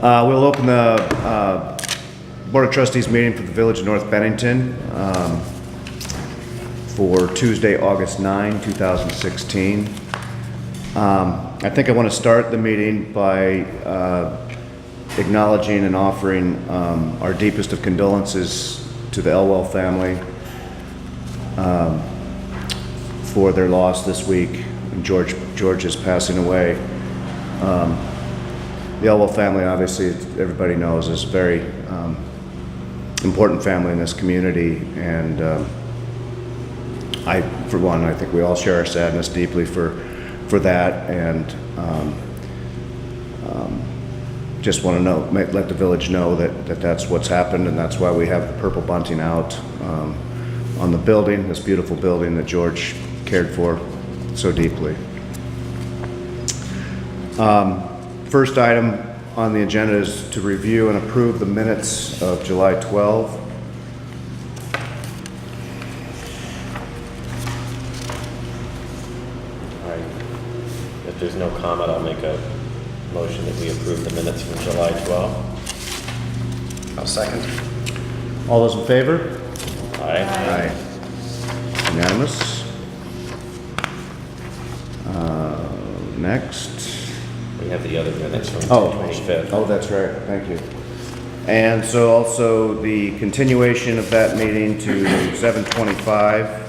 We'll open the Board of Trustees meeting for the Village of North Bennington for Tuesday, August 9, 2016. I think I want to start the meeting by acknowledging and offering our deepest of condolences to the Elwell family for their loss this week. George is passing away. The Elwell family, obviously, everybody knows, is a very important family in this community, and for one, I think we all share our sadness deeply for that, and just want to let the village know that that's what's happened, and that's why we have the purple bunting out on the building, this beautiful building that George cared for so deeply. First item on the agenda is to review and approve the minutes of July 12. If there's no comment, I'll make a motion that we approve the minutes from July 12. I'll second. All those in favor? Aye. Aye. Unanimous. Next. We have the other minutes from the 25th. Oh, that's right. Thank you. And so also the continuation of that meeting to 7:25,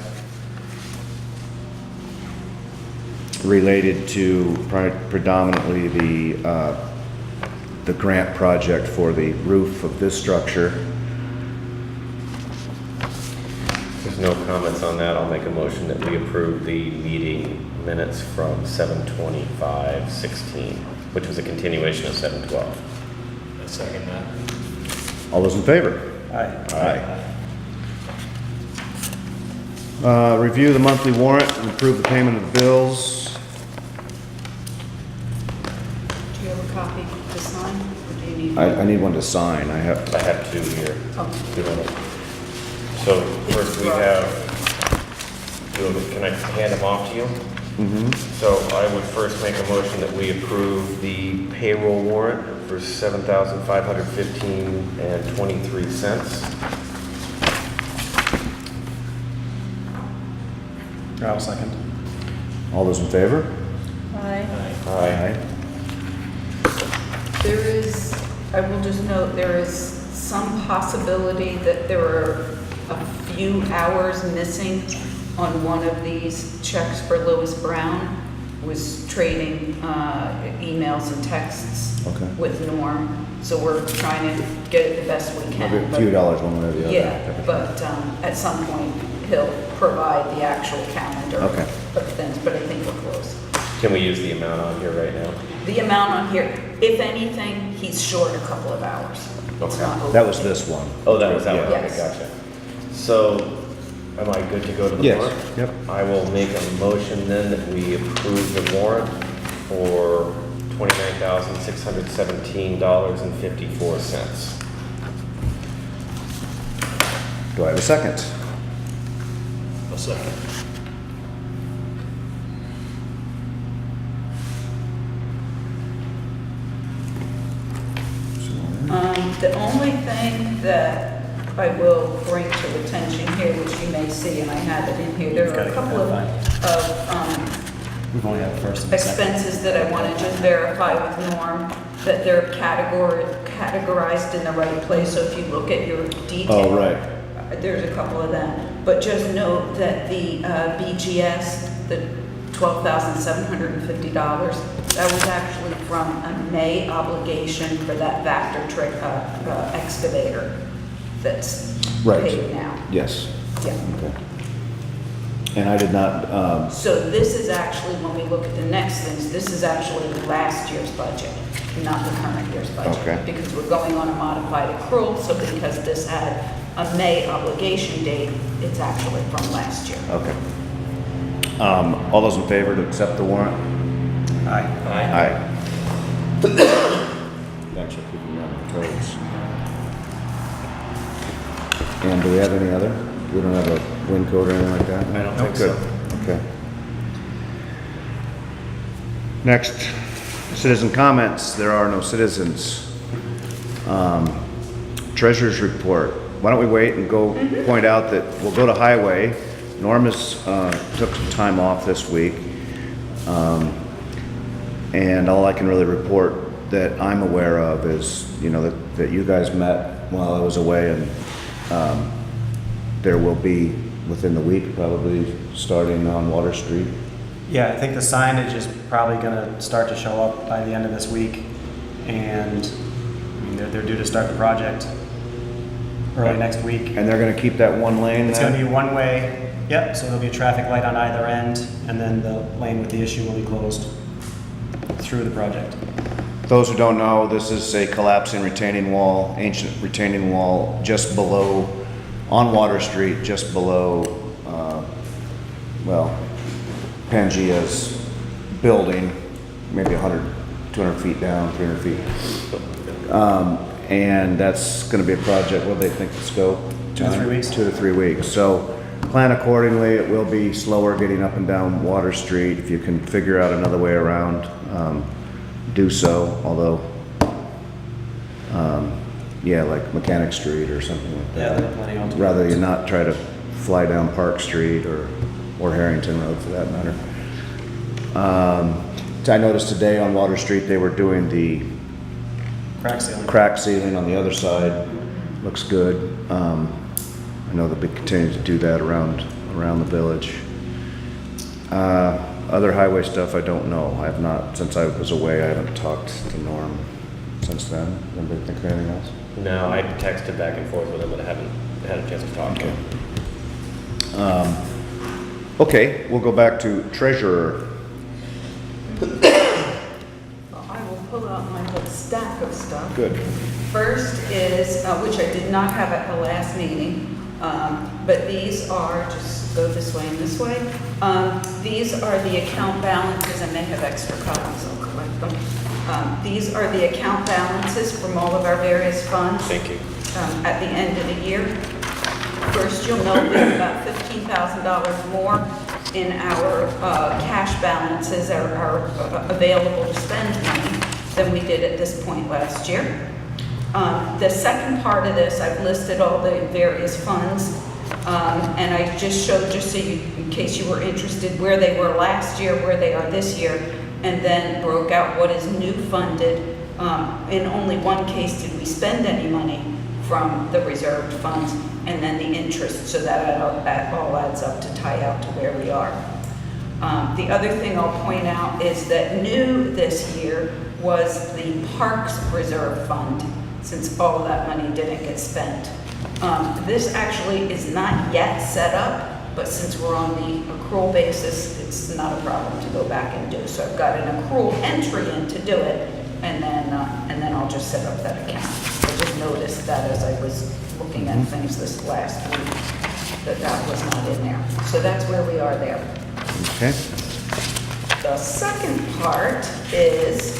related to predominantly the grant project for the roof of this structure. If there's no comments on that, I'll make a motion that we approve the meeting minutes from 7:25:16, which was a continuation of 7:12. I second that. All those in favor? Aye. Aye. Review the monthly warrant and approve the payment of the bills. Do you have a copy to sign, or do you need? I need one to sign. I have. I have two here. Oh. So first we have, can I hand them off to you? Mm-hmm. So I would first make a motion that we approve the payroll warrant for $7,515.23. I'll second. All those in favor? Aye. Aye. There is, I will just note, there is some possibility that there are a few hours missing on one of these checks for Lewis Brown. Was trading emails and texts Okay. with Norm, so we're trying to get it the best we can. Maybe a few dollars one way or the other. Yeah, but at some point, he'll provide the actual calendar Okay. of things, but I think we're close. Can we use the amount on here right now? The amount on here, if anything, he's short a couple of hours. It's Okay. not over. That was this one. Oh, that was that one, okay, Yes. gotcha. So, am I good to go to the Yes. warrant? Yep. I will make a motion then that we approve the warrant for $29,617.54. Do I have a second? I'll second. The only thing that I will bring to attention here, which you may see, and I have it in here, there are a couple of We've only had the first and the second. expenses that I want to just verify with Norm, that they're categorized in the right place, so if you look at your detail. Oh, right. There's a couple of them, but just note that the BGS, the $12,750, that was actually from a May obligation for that Vector excavator that's Right. paid now. Yes. Yeah. Okay. And I did not, So this is actually, when we look at the next things, this is actually last year's budget, not the current year's budget. Okay. Because we're going on a modified accrual, so because this had a May obligation date, it's actually from last year. okay. All those in favor to accept the warrant? Aye. Aye. Thanks for keeping me on my toes. And do we have any other? We don't have a wind code or anything like that? I don't Oh, think good. so. Okay. Next, citizen comments. There are no citizens. Treasurer's report. Why don't we wait and go point out that we'll go to highway. Norm has, took some time off this week. And all I can really report that I'm aware of is, you know, that you guys met while I was away, and there will be within the week, probably starting on Water Street. Yeah, I think the signage is probably gonna start to show up by the end of this week. And I mean, they're due to start the project early next week. And they're gonna keep that one lane It's gonna then? be one way, yep, so there'll be a traffic light on either end, and then the lane with the issue will be closed through the project. Those who don't know, this is a collapsing retaining wall, ancient retaining wall, just below, on Water Street, just below, Pangea's building, maybe 100, 200 feet down, 300 feet. And that's gonna be a project, what do they think the scope? 2 to 3 weeks. 2 to 3 weeks. So plan accordingly. It will be slower getting up and down Water Street. If you can figure out another way around, do so, although, yeah, like Mechanic Street or something like Yeah, that. there are plenty of Rather you not try to fly down Park Street or Harrington Road for that matter. I noticed today on Water Street, they were doing the crack ceiling. crack ceiling on the other side. Looks good. I know they'll be continuing to do that around the village. Other highway stuff, I don't know. I have not, since I was away, I haven't talked to Norm since then. Anybody think of anything else? No, I texted back and forth with him, but I haven't had a chance to talk to him. Okay, we'll go back to treasurer. I will pull out my whole stack of stuff. Good. First is, which I did not have at the last meeting, but these are, just go this way and this way. These are the account balances. I may have extra copies, I'll collect them. These are the account balances from all of our various funds Thank you. at the end of the year. First, you'll note we have about $15,000 more in our cash balances, our available to spend money, than we did at this point last year. The second part of this, I've listed all the various funds, and I just showed, just so you, in case you were interested, where they were last year, where they are this year, and then broke out what is new funded. In only one case did we spend any money from the reserved funds, and then the interest, so that all adds up to tie out to where we are. The other thing I'll point out is that new this year was the Parks Reserve Fund, since all of that money didn't get spent. This actually is not yet set up, but since we're on the accrual basis, it's not a problem to go back and do. So I've got an accrual entry in to do it, and then I'll just set up that account. I just noticed that as I was looking at things this last week, that was not in there. So that's where we are there. Okay. The second part is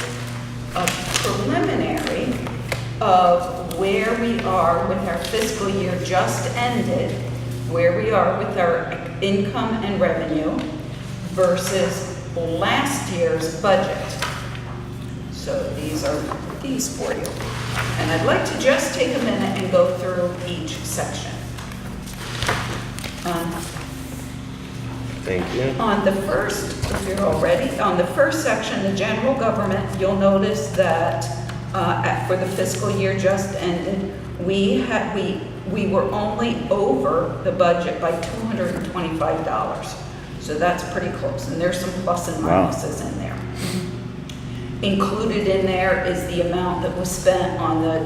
a preliminary of where we are with our fiscal year just ended, where we are with our income and revenue versus last year's budget. So these are these for you. And I'd like to just take a minute and go through each section. Thank you. On the first, if you're all ready, on the first section, the general government, you'll notice that for the fiscal year just ended, we were only over the budget by $225. So that's pretty close, and there's some plus and Wow. minuses in there. Included in there is the amount that was spent on the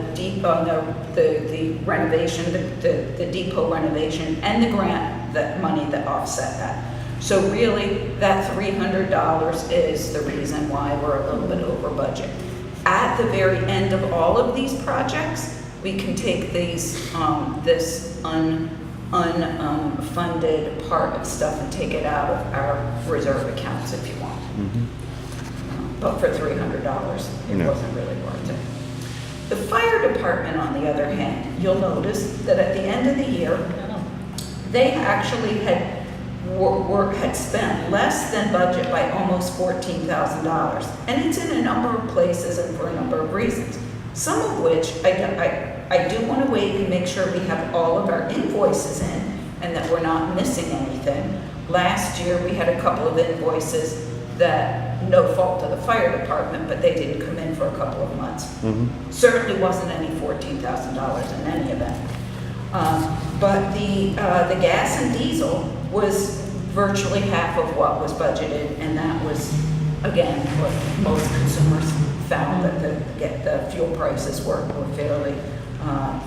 renovation, the depot renovation, and the grant, that money that offset that. So really, that $300 is the reason why we're a little bit over budget. At the very end of all of these projects, we can take these, this unfunded part of stuff and take it out of our reserve accounts if you want. But for $300, it No. wasn't really worth it. The fire department, on the other hand, you'll notice that at the end of the year, they actually had spent less than budget by almost $14,000. And it's in a number of places and for a number of reasons. some of which I do want to wait and make sure we have all of our invoices in and that we're not missing anything. Last year, we had a couple of invoices that, no fault of the fire department, but they didn't come in for a couple of months. Certainly wasn't any $14,000 in any event. But the gas and diesel was virtually half of what was budgeted, and that was, again, what most consumers found, that the fuel prices were fairly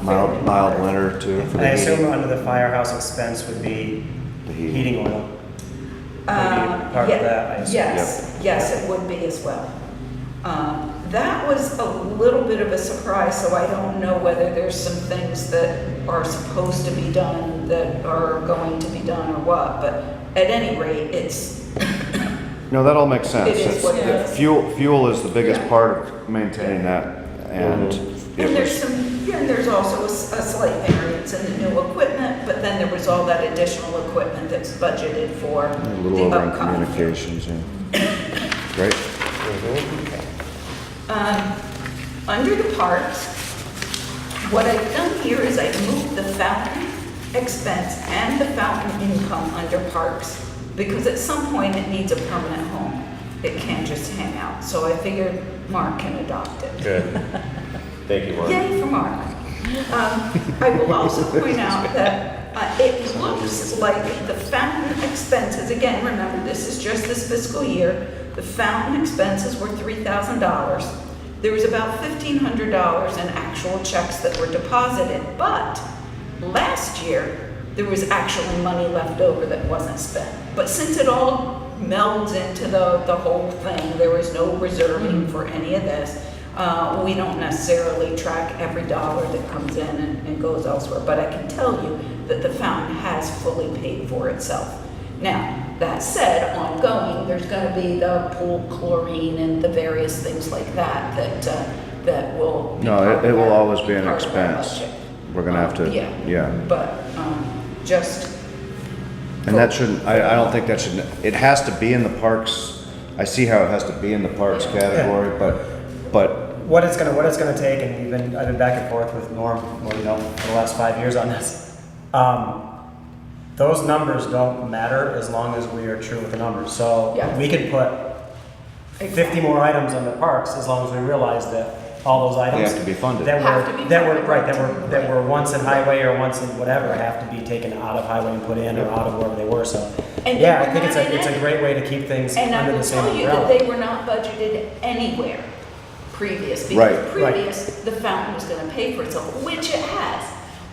Mild moderate. winter too. For I the assume heating. under the firehouse expense would be The heating. heating oil. Would be part Yeah, of that, I assume. Yes, it would be as well. That was a little bit of a surprise, so I don't know whether there's some things that are supposed to be done that are going to be done or what, but at any rate, it's, No, that all makes sense. It is It's- what it the is. Fuel is the biggest Yeah. part of maintaining that, and it and there's was, and there's also a slight variance in the new equipment, but then there was all that additional equipment that's budgeted for a the little over in upcoming. communications, yeah. Great. Under the parks, what I've done here is I've moved the fountain expense and the fountain income under parks, because at some point it needs a permanent home. It can't just hang out, so I figured Mark can adopt it. Good. Thank you, Mark. Yay for Mark. I will also point out that it looks like the fountain expenses, again, remember, this is just this fiscal year, the fountain expenses were $3,000. There was about $1,500 in actual checks that were deposited, but last year, there was actually money left over that wasn't spent. But since it all melds into the whole thing, there was no reserving for any of this. We don't necessarily track every dollar that comes in and goes elsewhere, but I can tell you that the fountain has fully paid for itself. Now, that said, ongoing, there's going to be the pool chlorine and the various things like that that will be No, part it of will our- always be an part of our expense. budget. We're gonna have to, yeah. But just And that shouldn't, I don't think that should, it has to be in the parks. I see how it has to be in the parks category, but What it's gonna take, and I've been back and forth with Norm, well, for the last 5 years on this. Those numbers don't matter as long as we are true with the numbers. So Yeah. we could put 50 more items on the parks as long as we realize that all those items. have to be funded. That Have to be were, that were, funded, right, right. that were once in highway or once in whatever, have to be taken out of highway and put in, or out of wherever they were, so. And Yeah, they I think were it's not in it's a any. great way to keep things And I under will the same tell you that umbrella. they were not budgeted anywhere previous. Right. Because previous, the fountain was gonna pay for itself, which it has.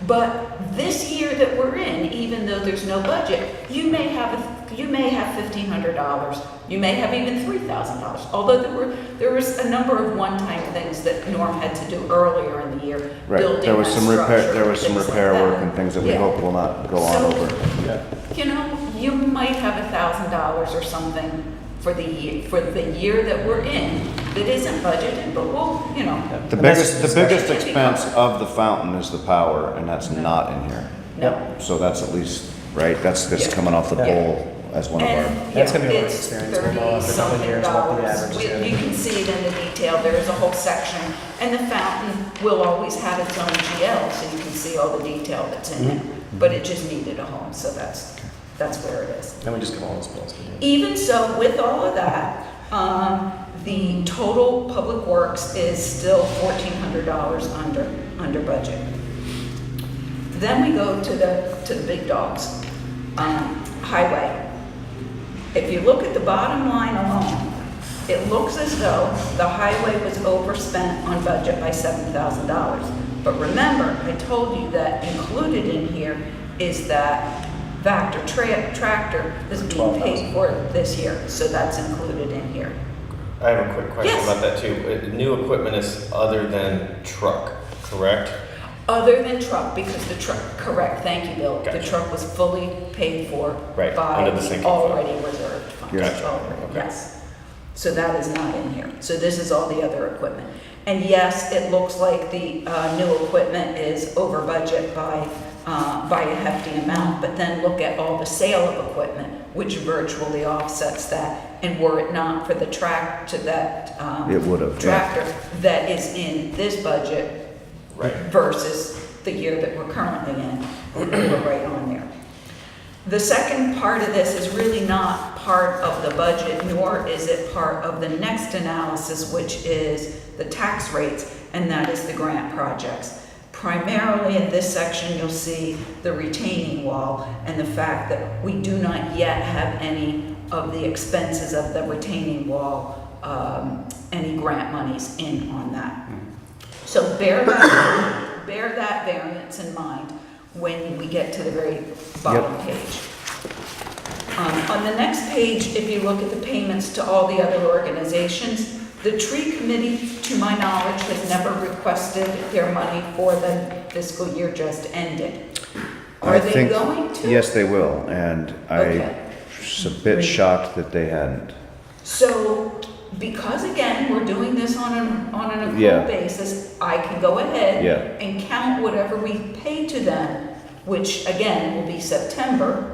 But this year that we're in, even though there's no budget, you may have $1,500, you may have even $3,000. Although there was a number of one-time things that Norm had to do earlier in the year, right, building there was that some repair, structure, there was some things like repair work that. and things that we Yeah. hope will not go on So- over. You know, you might have $1,000 or something for the year that we're in that isn't budgeted, but we'll, The And that's biggest discussion. expense of the fountain is the power, and that's not in here. no. So that's at least, right, that's Yeah. coming off the Yeah. pole as one of our. And, That's gonna be a learning it's experience. We'll know after a couple of 30-something years what the dollars. average is. You can see it in the detail, there is a whole section, and the fountain will always have its own GL, so you can see all the detail that's in it. But it just needed a home, so that's where it is. Then we just give all those bills. Even so, with all of that, the total public works is still $1,400 under budget. Then we go to the big dogs. Highway. If you look at the bottom line alone, it looks as though the highway was overspent on budget by $7,000. But remember, I told you that included in here is that Vector tractor is being paid for this year, so that's included in here. I have a quick question Yes. about that too. New equipment is other than truck, correct? Other than truck, because the truck, correct, thank you, Bill. The Gotcha. truck was fully paid for Right, by under the the sinking fund. already reserved fund. Gotcha. Already, Okay. Yes. So that is not in here. So this is all the other equipment. And yes, it looks like the new equipment is over budget by a hefty amount, but then look at all the sale of equipment, which virtually offsets that. And were it not for the It would have, yeah. tractor that is in this budget Right. versus the year that we're currently in, we're right on there. The second part of this is really not part of the budget, nor is it part of the next analysis, which is the tax rates, and that is the grant projects. Primarily in this section, you'll see the retaining wall and the fact that we do not yet have any of the expenses of the retaining wall, any grant monies in on that. So bear that variance in mind when we get to the very bottom page. On the next page, if you look at the payments to all the other organizations, the tree committee, to my knowledge, has never requested their money for the fiscal year just ended. Are I they think- going to? Yes, they will, and Okay. I'm a bit shocked that they hadn't. So, because again, we're doing this on an Yeah. accrual basis, I can go ahead Yeah. and count whatever we pay to them, which again will be September.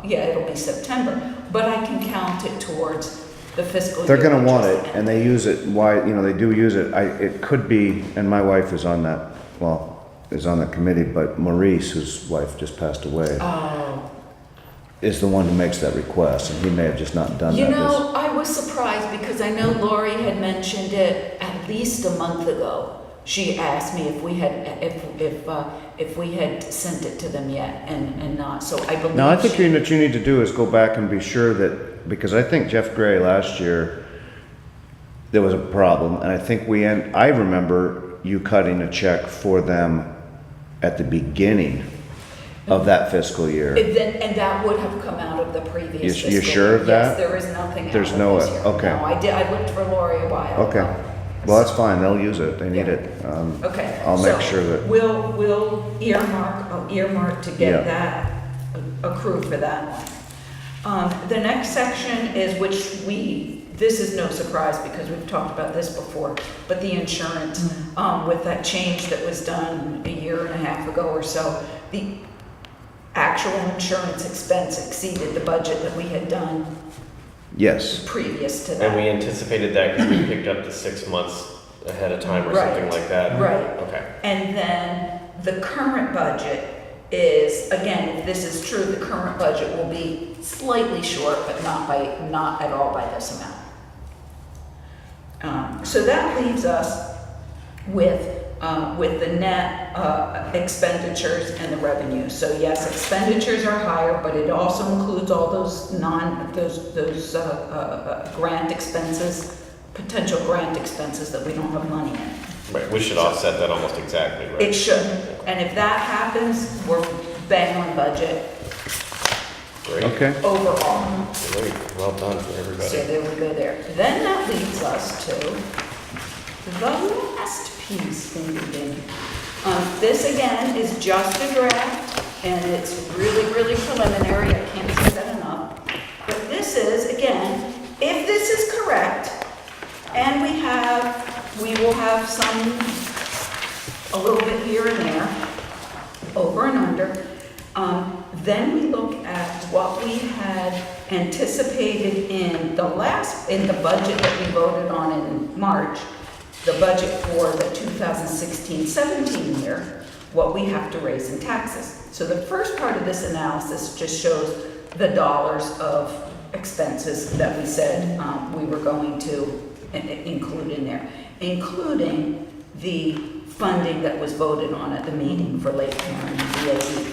It'll be September, but I can count it towards the fiscal year. They're gonna that want just it, and they use it, they do use it. It could be, and my wife is on that, is on that committee, but Maurice, whose wife just passed away, Oh, is the one who makes that request, and he may have just not done you that. know, I was surprised because I know Lori had mentioned it at least a month ago. She asked me if we had sent it to them yet and not, so I believe. Now, I think she- what you need to do is go back and be sure that, because I think Jeff Gray last year, there was a problem, and I think I remember you cutting a check for them at the beginning of that fiscal year. And that would have come out of the previous You fiscal. sure of Yes, that? there is nothing out There's of no- this year. okay. No, I looked for Lori a while Okay, ago. well, that's fine, they'll use it, they need Yeah. it. Okay. I'll make so sure that, We'll earmark to Yeah. get that accrued for that one. The next section is this is no surprise because we've talked about this before, but the insurance, with that change that was done a year and a half ago or so, the actual insurance expense exceeded the budget that we had done yes, previous to that. And we anticipated that because we picked up the 6 months ahead of time or something Right. like that? Right. Okay. And then the current budget is, again, if this is true, the current budget will be slightly short, but not at all by this amount. So that leaves us with the net expenditures and the revenue. So yes, expenditures are higher, but it also includes all those grant expenses, potential grant expenses that we don't have money in. Right, we should offset that almost exactly, right? It should, and if that happens, we're bang on budget Great. okay. overall. Great, well done for So everybody. there we go there. Then that leads us to the last piece, thinking. This again is just a draft, and it's really, really preliminary, I can't say that enough. But this is, again, if this is correct, and we will have a little bit here and there, over and under. Then we look at what we had anticipated in the budget that we voted on in March, the budget for the 2016-17 year, what we have to raise in taxes. So the first part of this analysis just shows the dollars of expenses that we said we were going to include in there, including the funding that was voted on at the meeting for Lake Huron and DAE.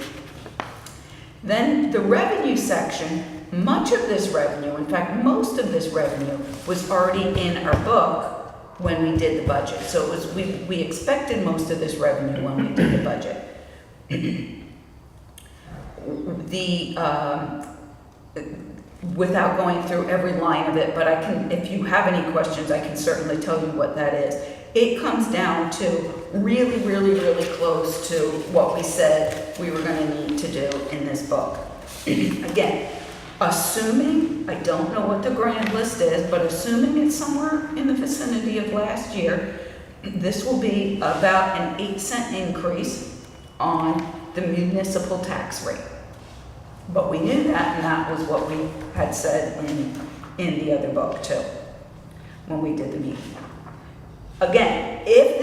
Then the revenue section, much of this revenue, in fact, most of this revenue was already in our book when we did the budget. So it was, we expected most of this revenue when we did the budget. Without going through every line of it, but I can, if you have any questions, I can certainly tell you what that is. It comes down to really, really, really close to what we said we were gonna need to do in this book. Again, assuming, I don't know what the grand list is, but assuming it's somewhere in the vicinity of last year, this will be about an 8-cent increase on the municipal tax rate. But we knew that, and that was what we had said in the other book too, when we did the meeting. Again, if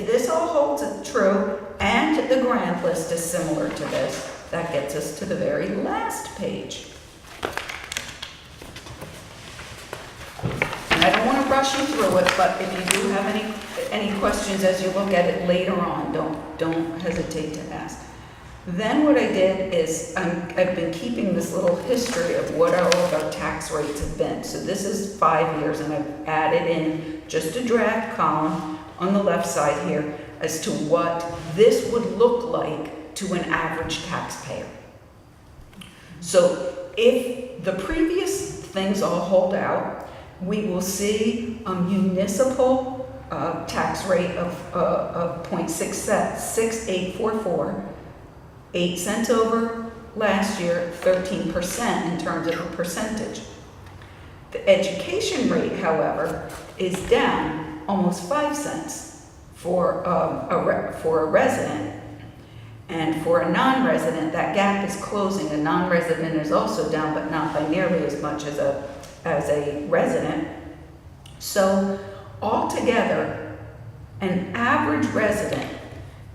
this all holds true, and the grant list is similar to this, that gets us to the very last page. And I don't want to rush you through it, but if you do have any questions as you look at it later on, don't hesitate to ask. Then what I did is I've been keeping this little history of what all of our tax rates have been. So this is 5 years, and I've added in just a draft column on the left side here as to what this would look like to an average taxpayer. So if the previous things all hold out, we will see a municipal tax rate of 0.6844, 8 cents over last year, 13% in terms of a percentage. The education rate, however, is down almost 5 cents for a resident, and for a non-resident, that gap is closing. A non-resident is also down, but not by nearly as much as a resident. So altogether, an average resident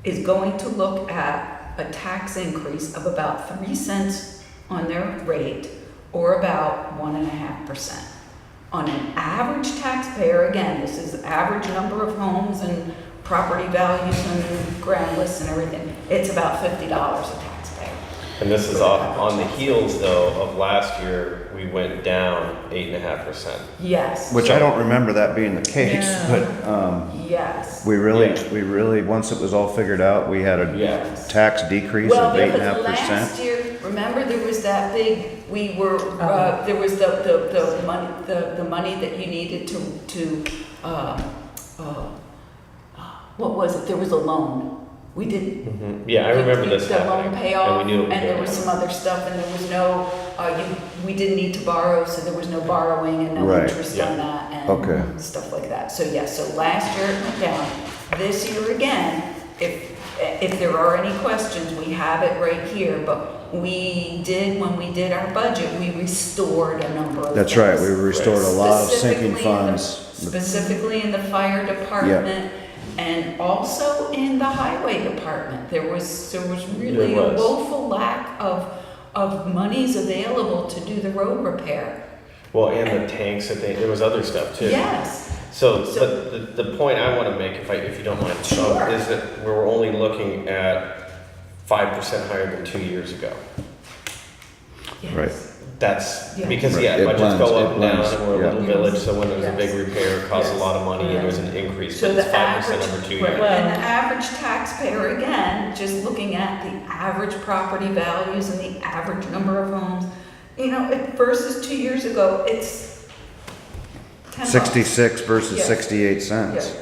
is going to look at a tax increase of about 3 cents on their rate, or about 1.5%. On an average taxpayer, again, this is average number of homes and property values and ground lists and everything, it's about $50 a taxpayer. And this is on the heels, though, of last year, we went down 8.5%. Yes. Which I don't remember that being the case, but Yes. we really, once it was all figured out, we had a Yes. tax decrease Well, of because 8.5%. last year, remember there was that big, there was the money that you needed what was it? There was a loan. We did. Yeah, I remember this The loan happening. payoff, And we knew it was and there going was on. some other stuff, and there was no, we didn't need to borrow, so there was no borrowing and no Right. interest Yeah. on that and Okay. stuff like that. So yes, so last year it went down. This year again, if there are any questions, we have it right here, but when we did our budget, we restored a number of That's things. right, we restored a lot of sinking Specifically in the- funds. Specifically in the fire department, and also in the highway department. There was really There a was. woeful lack of monies available to do the road repair. Well, and the tanks, there was other stuff too. Yes, So, So- but the point I want to make, if you don't mind, Sure. is that we're only looking at 5% higher than 2 years ago. Right. yes. That's Yeah. because, Right. yeah, It budgets blends, go it up and down, blends, and we're a yeah. little village, so when there's a big Yes. repair, it costs a Yes. lot of money, and there's an increase, So but the it's 5% average, over 2 right, years. and the average taxpayer, again, just looking at the average property values and the average number of homes, versus 2 years ago, it's $10. 66 versus Yeah. 68 cents.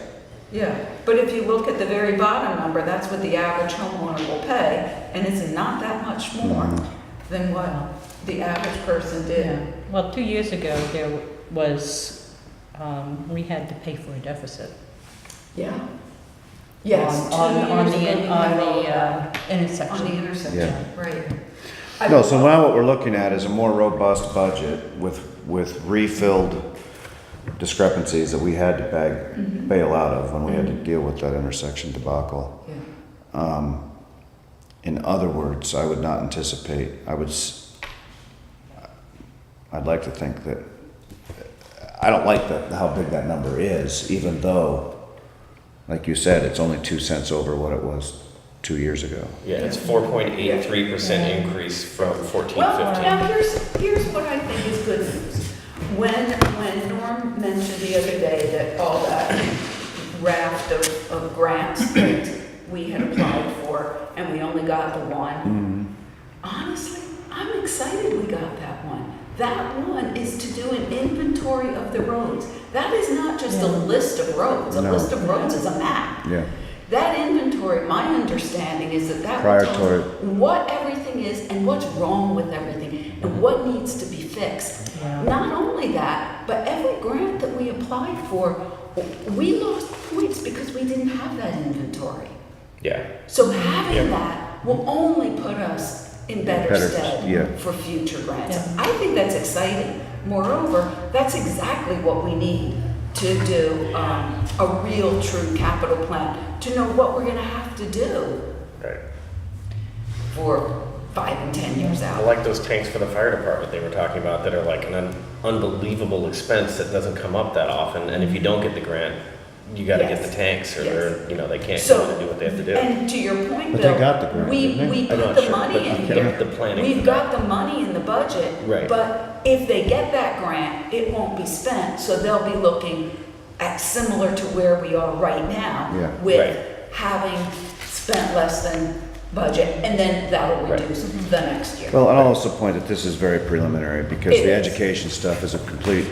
Yeah, but if you look at the very bottom number, that's what the average homeowner will pay, and it's not that much more than what the average person Yeah, did. well, 2 years ago, there was, we had to pay for a deficit. Yeah. Yes. On 2 the, years ago, we had all that. On the intersection. intersection, right. No, so now what we're looking at is a more robust budget with refilled discrepancies that we had to bail out of when we had to deal with that intersection debacle. Yeah. In other words, I would not anticipate, I'd like to think that, I don't like how big that number is, even though, like you said, it's only 2 cents over what it was 2 years ago. Yeah, it's 4.83% increase from 14, Well, 15. now here's what I think is good news. When Norm mentioned the other day that all that raft of grants that we had applied for, and we only got the one, honestly, I'm excited we got that one. That one is to do an inventory of the roads. That is not just a list of roads. A No. list of roads is a map. Yeah. That inventory, my understanding is that Prior will tell us to- what everything is and what's wrong with everything and what needs to be fixed. Yeah. Not only that, but every grant that we applied for, we lost points because we didn't have that inventory. Yeah, So having Yeah. that will only put us in better Better, stead yeah. for future grants. Yeah. I think that's exciting. Moreover, that's exactly what we need to do a real true capital plan, to know what we're gonna have to do Right. for 5 and 10 years I out. like those tanks for the fire department they were talking about that are like an unbelievable expense that doesn't come up that often. And if you don't get the grant, you gotta get Yes. the tanks or Yes. they're, you know, they can't So- go in and do what they have to do. And to your point, But Bill, they got the grant, we didn't they? I'm put not the sure, money but in the- here. the planning We've for got that. the money in the budget. Right. But if they get that grant, it won't be spent, so they'll be looking at similar to where we are right now. Yeah. With Right. having spent less than budget, and then that'll Right. reduce the next year. Well, I'll also point that this is very preliminary because It the is. education stuff is a complete,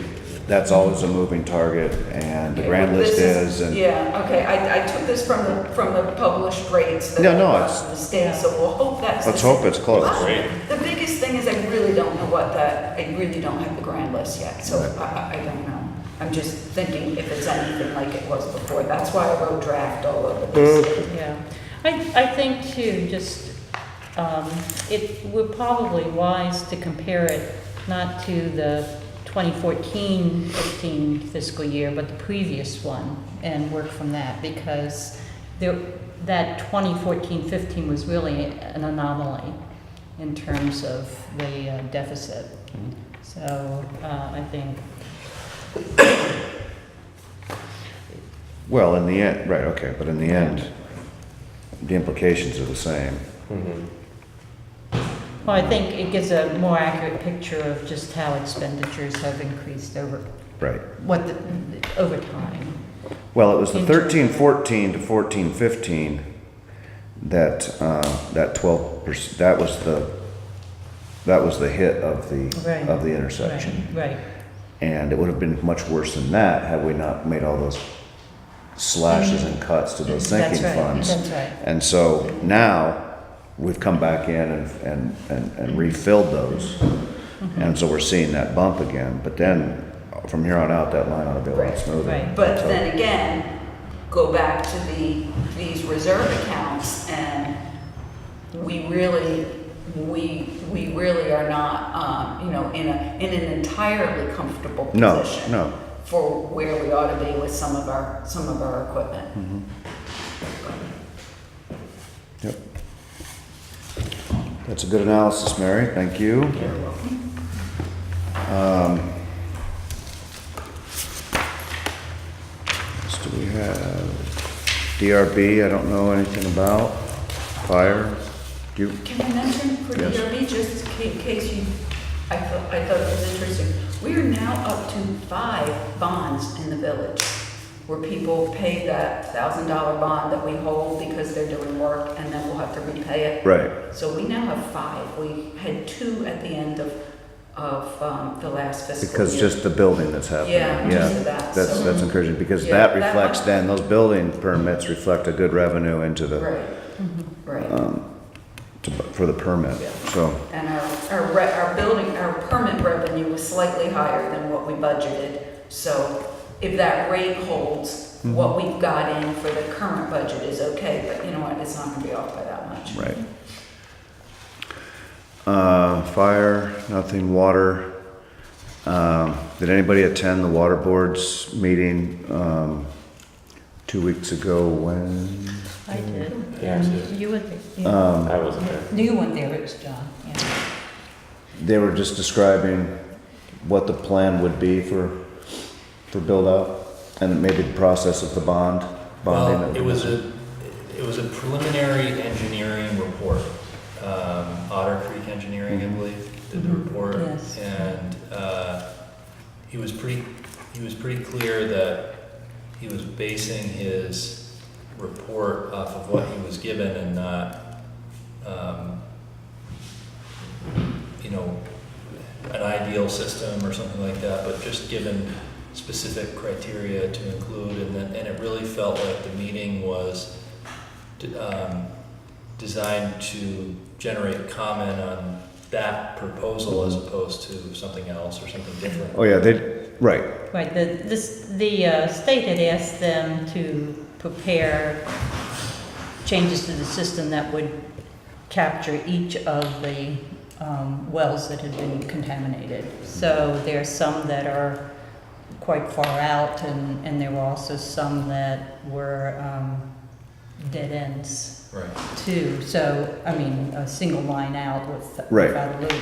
that's always a moving target and the Okay, grand well, list this is and. Yeah, okay, I took this from the published rates that No, I no, got it's- from the state, so we'll hope that's. Let's the hope same. it's close. But Great. The biggest thing is I really don't know I really don't have the grand list yet, so I don't know. I'm just thinking if it's anything like it was before, that's why I wrote draft all over this. Yeah, I think too, just, it would probably wise to compare it not to the 2014-15 fiscal year, but the previous one, and work from that, because that 2014-15 was really an anomaly in terms of the deficit. So, I think, Well, in the end, right, okay, but in the end, the implications are the same. Mhm. well, I think it gives a more accurate picture of just how expenditures have increased over, Right. over time. Well, it was the Inter- 13-14 to 14-15 that, that 12%, that was the hit of Right. the intersection. Right. And it would have been much worse than that had we not made all those slashes and cuts to those That's sinking right, funds. that's right. And so now, we've come back in and refilled those. Mm-hmm. And so we're seeing that bump again, but then, from here on out, that line ought to be a lot Right, smoother. right. But So- then again, go back to these reserve accounts, and we really are not, in an entirely comfortable No, position. no. For where we ought to be with some of our equipment. Yep. That's a good analysis, Mary, thank you. What else do we have? DRB, I don't know anything about. Fire, do you? Can I mention for Yes. DRB, just in case I thought it was interesting, we are now up to 5 bonds in the village where people pay that $1,000 bond that we hold because they're doing work and then we'll have to repay it. Right, So we now have 5. We had 2 at the end of the last fiscal year. because just the building that's happening. Yeah, just that, so- That's encouraging, because Yeah, that that reflects one- then, those building permits reflect a good revenue into the, Right, right. for the permit, Yeah. so. And our permit revenue was slightly higher than what we budgeted. So if that rate holds, what we've got in for the current budget is okay, but you know what, it's not gonna be off by that much. Right. Fire, nothing, water. Did anybody attend the water board's meeting, 2 weeks ago when? I did. Yeah, And I did. you were there. Yeah. I wasn't there. You weren't there, it was John, yeah. They were just describing what the plan would be for build out and maybe the process of the bonding. Well, that it was a preliminary engineering report. Otter Creek Engineering, I believe, did the report. Yes. And he was pretty clear that he was basing his report off of what he was given and not, an ideal system or something like that, but just given specific criteria to include, and it really felt like the meeting was designed to generate comment on that proposal as opposed to something else or something different. Oh, yeah, right, Right, the state had asked them to prepare changes to the system that would capture each of the wells that had been contaminated. So there's some that are quite far out, and there were also some that were dead ends Right. too. So, I mean, a single line out Right. without a loop.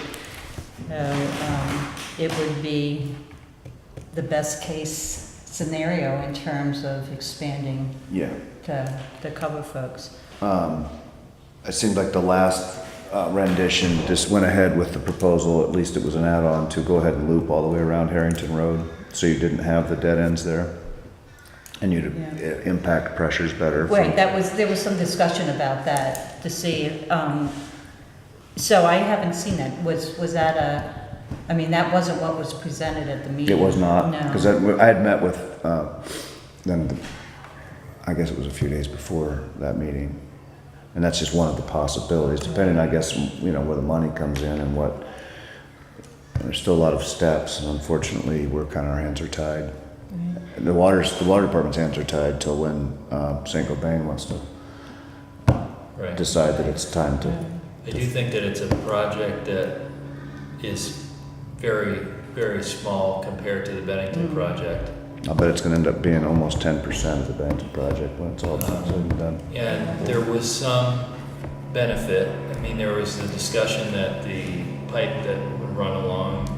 So it would be the best case scenario in terms of expanding Yeah. to cover folks. It seemed like the last rendition just went ahead with the proposal, at least it was an add-on, to go ahead and loop all the way around Harrington Road, so you didn't have the dead ends there. And you'd impact pressures better. Right, there was some discussion about that to see, so I haven't seen that. Was that I mean, that wasn't what was presented at the meeting? It was not, No. because I had met with them, I guess it was a few days before that meeting. And that's just one of the possibilities, depending, I guess, where the money comes in and what, there's still a lot of steps, and unfortunately, our hands are tied. The water department's hands are tied till when St. Gobain wants to Right. decide that it's time to. I do think that it's a project that is very, very small compared to the Bennington project. I'll bet it's gonna end up being almost 10% of the Bennington project when it's all said and done. And there was some benefit. I mean, there was the discussion that the pipe that would run along,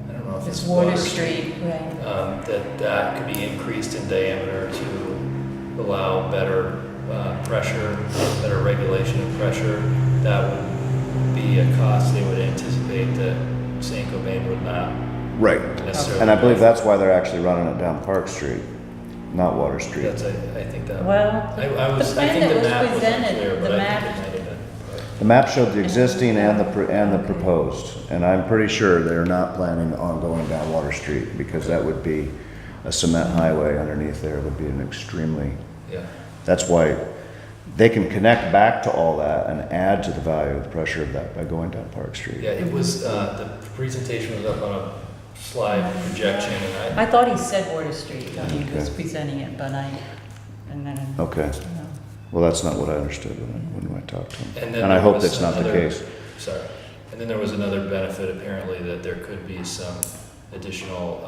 I don't know if it's It's Water Street, right. that could be increased in diameter to allow better pressure, better regulation of pressure. That would be a cost they would anticipate that St. Gobain would not Right. necessarily. And I believe that's why they're actually running it down Park Street, not Water Street. That's, I think that. Well, I the plan think that the was map wasn't presented, clear, the but I map, think it might have been. The map showed the existing and the proposed, and I'm pretty sure they're not planning on going down Water Street, because that would be a cement highway underneath there, would be an extremely, Yeah. that's why they can connect back to all that and add to the value of the pressure of that by going down Park Street. Yeah, it was, the presentation was up on a slide projection, and I thought he said Water Street when he was Okay. presenting it, but and then, Okay, no. well, that's not what I understood when I talked to him. then And I there hope was that's not the another- case. Sorry. And then there was another benefit, apparently, that there could be some additional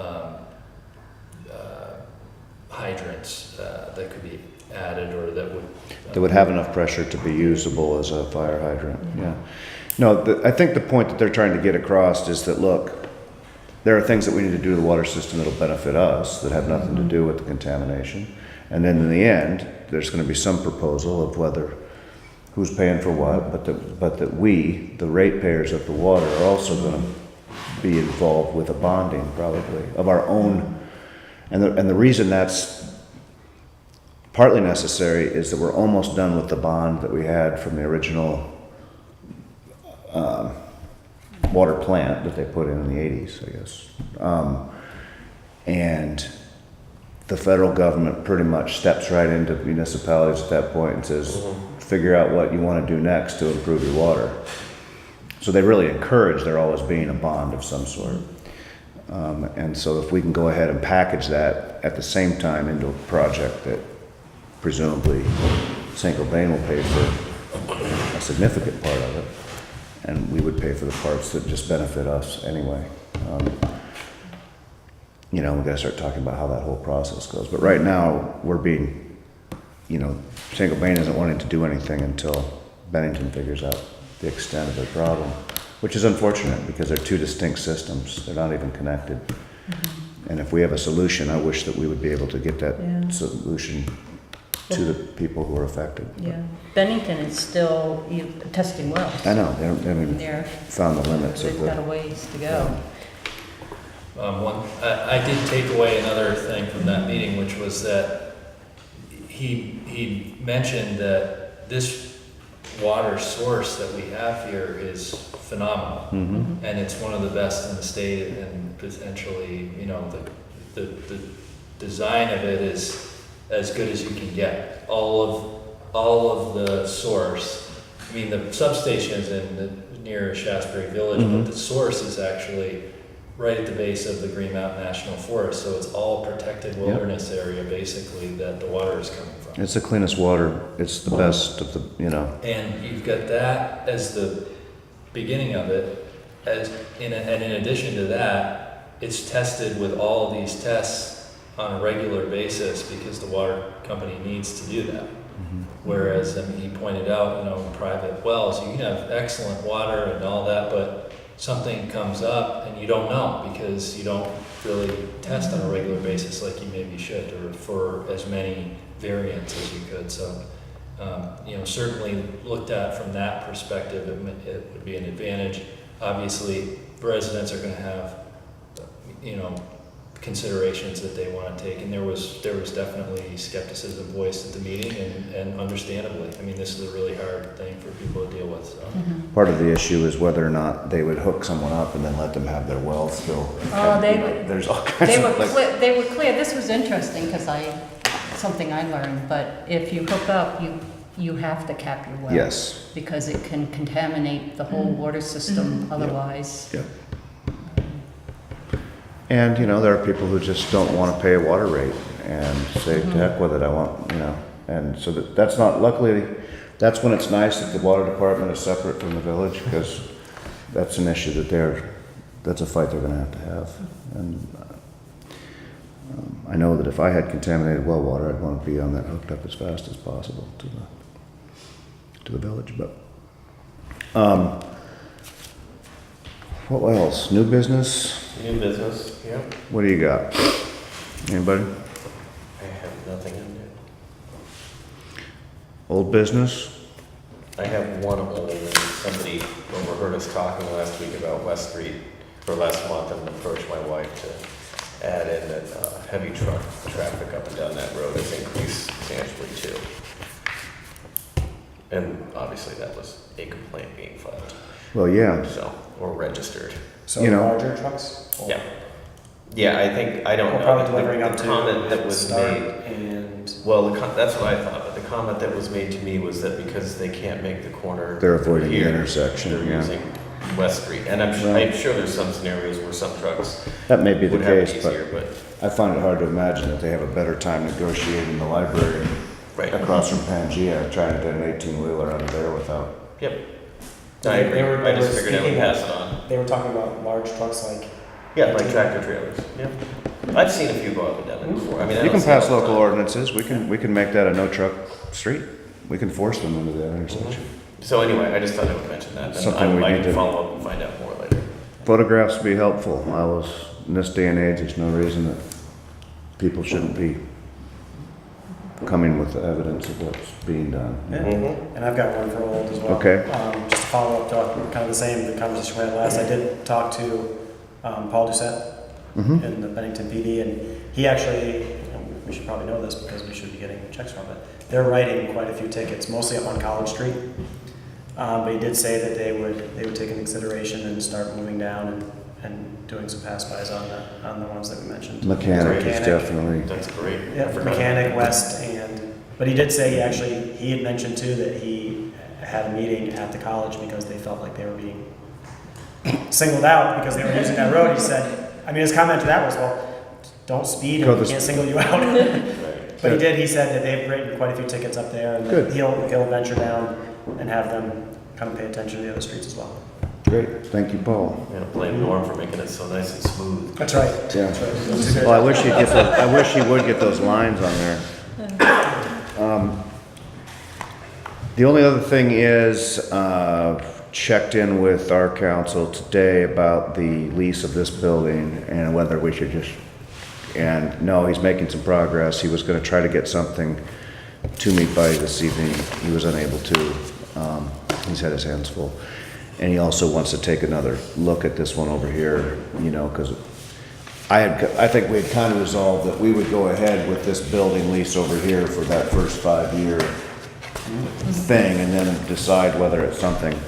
hydrants that could be added, or that would. That would have enough pressure to be usable as a fire hydrant, yeah. No, I think the point that they're trying to get across is that, look, there are things that we need to do to the water system that'll benefit us, that have nothing to do with the contamination. And then in the end, there's gonna be some proposal of who's paying for what, but that we, the ratepayers of the water, are also gonna be involved with a bonding, probably, of our own. And the reason that's partly necessary is that we're almost done with the bond that we had from the original water plant that they put in the 80s, I guess. And the federal government pretty much steps right into municipalities at that point and says, figure out what you want to do next to improve your water. So they really encourage there always being a bond of some sort. And so if we can go ahead and package that at the same time into a project that presumably St. Gobain will pay for a significant part of it, and we would pay for the parts that just benefit us anyway. We gotta start talking about how that whole process goes. But right now, we're being, St. Gobain isn't wanting to do anything until Bennington figures out the extent of their problem, which is unfortunate because they're two distinct systems. They're not even connected. And if we have a solution, I wish that we would be able to get that Yeah. solution to the people who are affected. Yeah, Bennington is still testing wells. I know, they haven't They're, found the limits of they've got a the. ways to go. I did take away another thing from that meeting, which was that he mentioned that this water source that we have here is phenomenal. Mhm. And it's one of the best in the state, and potentially, the design of it is as good as you can get. All of the source, I mean, the substation is near Shasbury Village, Mhm. but the source is actually right at the base of the Green Mountain National Forest, so it's all protected wilderness area basically that the water is coming from. It's the cleanest water. It's the best of the, you know. And you've got that as the beginning of it, and in addition to that, it's tested with all these tests on a regular basis because the water company needs to do that. Whereas, I mean, he pointed out, you know, in private wells, you can have excellent water and all that, but something comes up and you don't know because you don't really test on a regular basis like you maybe should, or for as many variants as you could. So, you know, certainly looked at from that perspective, it would be an advantage. Obviously, residents are going to have, you know, considerations that they want to take, and there was definitely skepticism voiced at the meeting, and understandably. I mean, this is a really hard thing for people to deal with. So. Part of the issue is whether or not they would hook someone up and then let them have their wells still. Oh, they You know, would- there's all kinds They of were like, clear, they were clear, this was interesting, because something I learned, but if you hook up, you have to cap your well. yes. Because it can contaminate the whole water system otherwise. Yeah. And, you know, there are people who just don't want to pay a water rate and say, to heck with it, I want, you know. And so that's not, luckily, that's when it's nice that the water department is separate from the village, because that's an issue that's a fight they're going to have. And I know that if I had contaminated well water, I'd want to be on that hooked up as fast as possible to the village, but. What else? New business? New business, yeah. What do you got? Anybody? I have nothing in there. Old business? I have one old, and somebody overheard us talking last week about West Street, or last month, and approached my wife to add in that heavy truck traffic up and down that road has increased substantially too. And obviously that was a complaint being filed, Well, yeah. so, or registered. So You know. larger trucks? Or- Yeah. Yeah, I don't Or know. probably delivering up The to comment that was start made, and, well, that's what I thought, but the comment that was made to me was that because they can't make the corner. They're avoiding the here, intersection, They're yeah. using West Street, and Well- I'm sure there's some scenarios where some trucks That may be the would have it case, but easier, but, I find it hard to imagine that they have a better time negotiating the library right. across from Pangea, trying to get an 18-wheeler out of there without. Yep. They- I agree. they were- I they just were figured I would speaking pass of- it on. they were talking about large trucks like, Yeah, like tractor trailers, yeah. I've seen a few go up and down there before, I mean, I You don't can see it all pass the local time. ordinances. We can make that a no-truck street. We can force them into that intersection. So anyway, I just thought I would mention that, and Something we I need can to- follow up and find out more later. Photographs would be helpful. In this day and age, there's no reason that people shouldn't be coming with the evidence of what's being done. yeah. Mm-hmm. And I've got one for old as well. Okay. Just to follow up to kind of the conversation we had last, I did talk to Paul Doucette Mm-hmm. in the Bennington PD, and he actually, and we should probably know this because we should be getting checks from it, they're writing quite a few tickets, mostly up on College Street. But he did say that they would take into consideration and start moving down and doing some pass-bys on the ones that we mentioned. Mechanic is Mechanic. definitely, That's great. Yeah, I forgot. Mechanic, West, but he did say he had mentioned too that he had a meeting at the college because they felt like they were being singled out because they were using that road. He said, I mean, his comment to that was, well, don't speed Go and we this- can't single you out. Right. But he said that they've written quite a few tickets up there and that Good. he'll venture down and have them kind of pay attention to the other streets as well. great. Thank you, Paul. Yeah, blame Norm for making it so nice and smooth. That's right. Yeah. That's right. That's good. Well, I wish he would get those lines on there. The only other thing is, checked in with our council today about the lease of this building and whether we should and no, he's making some progress. He was gonna try to get something to me by this evening. He was unable to. He's had his hands full. And he also wants to take another look at this one over here, you know, because I think we had kind of resolved that we would go ahead with this building lease over here for that first 5-year thing and then decide whether it's something.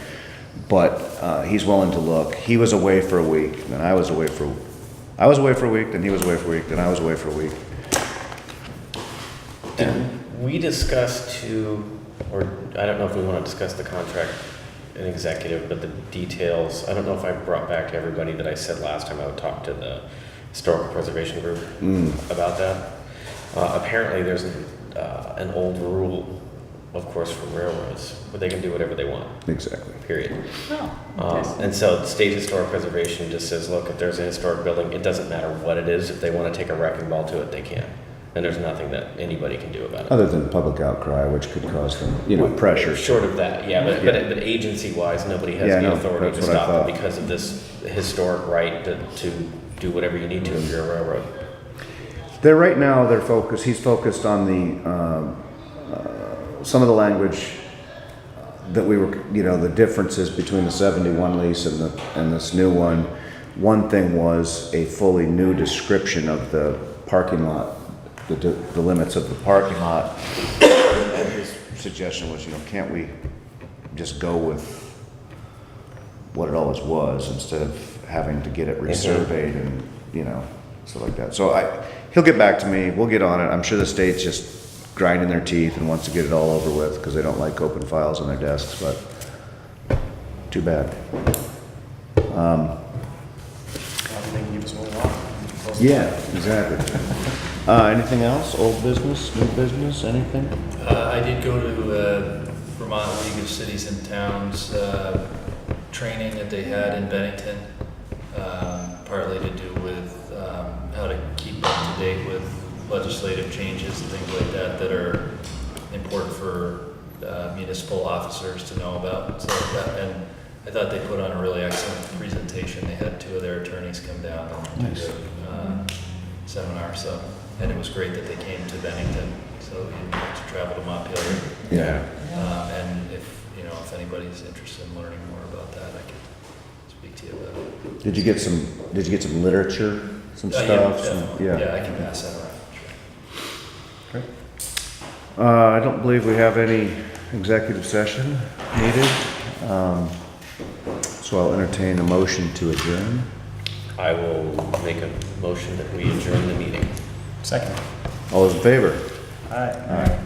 But he's willing to look. He was away for a week, and I was away for a week, then he was away for a week, then I was away for a week. Did we discuss or I don't know if we want to discuss the contract an executive, but the details, I don't know if I brought back to everybody that I said last time I would talk to the historical preservation group about that. Apparently there's an old rule, of course, for railroads, where they can do whatever they want, Exactly. period. Oh, interesting. And so state historic preservation just says, look, if there's a historic building, it doesn't matter what it is, if they want to take a wrecking ball to it, they can. And there's nothing that anybody can do about it. Other than public outcry, which could cause them, pressure. Short of that, yeah, but agency-wise, nobody has Yeah, the no, authority to that's what I stop them thought. because of this historic right to do whatever you need to if you're a railroad. Right now, he's focused on some of the language that we were, the differences between the 71 lease and this new one. One thing was a fully new description of the parking lot, the limits of the parking lot. And his suggestion was, can't we just go with what it always was instead of having to get it resurveyed and, stuff like that. So he'll get back to me. We'll get on it. I'm sure the state's just grinding their teeth and wants to get it all over with because they don't like open files on their desks, but too bad. They can keep us moving on. Close the Yeah, file. exactly. Anything else? Old business, new business, anything? I did go to Vermont League of Cities and Towns training that they had in Bennington, partly to do with how to keep up to date with legislative changes and things like that that are important for municipal officers to know about. So and I thought they put on a really excellent presentation. They had two of their attorneys come down and do the seminar. And it was great that they came to Bennington, so you didn't have to travel to Montpelier. Yeah. And if anybody's interested in learning more about that, I could speak to you about it. Did you get some literature, some Yeah, stuff? definitely. Yeah. Yeah, I can pass that around. Sure. I don't believe we have any executive session needed. So I'll entertain a motion to adjourn. I will make a motion that we adjourn the meeting. Second. All those in favor? All right. All right.